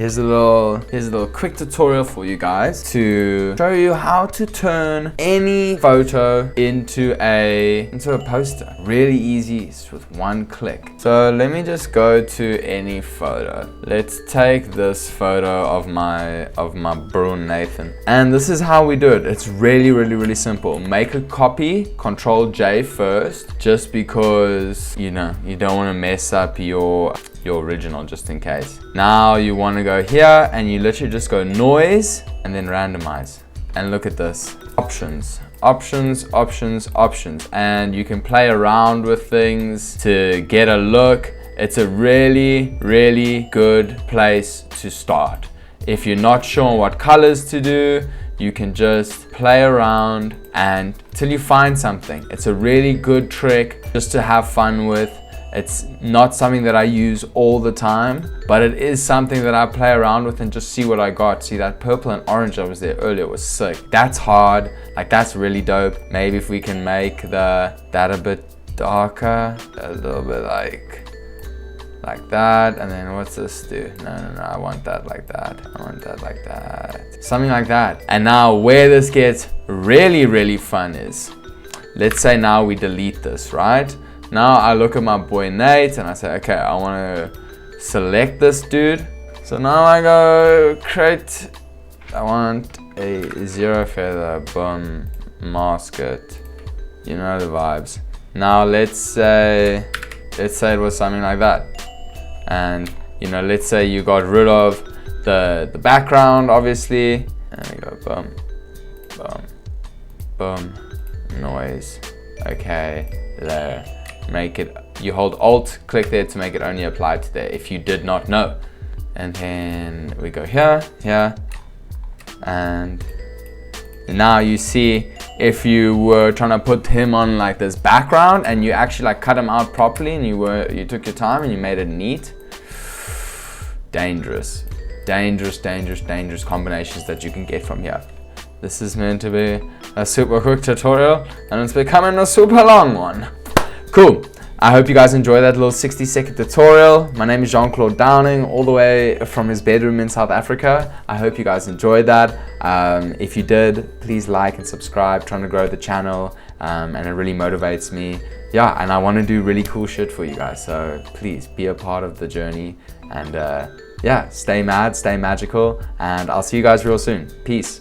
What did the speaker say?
Here's a little quick tutorial for you guys to show you how to turn any photo into a poster. Really easy, it's with one click. So let me just go to any photo. Let's take this photo of my bro Nathan. And this is how we do it. It's really simple. Make a copy, Control J first, just because you don't want to mess up your original, just in case. Now you want to go here and you literally just go noise and then randomize. And look at this. Options. And you can play around with things to get a look. It's a really good place to start. If you're not sure what colors to do, you can just play around and till you find something. It's a really good trick just to have fun with. It's not something that I use all the time, but it is something that I play around with and just see what I got. See, that purple and orange that was there earlier was sick. That's hard, like that's really dope. Maybe if we can make that a bit darker, a little bit like that. And then what's this do? No, I want that like that. I want that like that. Something like that. And now where this gets really fun is, let's say now we delete this, right? Now I look at my boy Nate and I say, okay, I want to select this dude. So now I go create, I want a zero feather, boom, mask it. You know the vibes. Now let's say it was something like that. And let's say you got rid of the background, obviously. And we go boom, noise. Okay, there. Make it, you hold Alt, click there to make it only apply to there if you did not know. And then we go here, and now you see if you were trying to put him on like this background and you actually like cut him out properly and you took your time and you made it neat. Dangerous combinations that you can get from here. This is meant to be a super quick tutorial and it's becoming a super long one. Cool. I hope you guys enjoyed that little 60-second tutorial. My name is Jean-Claude Downing, all the way from his bedroom in South Africa. I hope you guys enjoyed that. If you did, please like and subscribe. Trying to grow the channel, and it really motivates me. Yeah, and I want to do really cool shit for you guys. So please be a part of the journey. And yeah, stay mad, stay magical, and I'll see you guys real soon. Peace.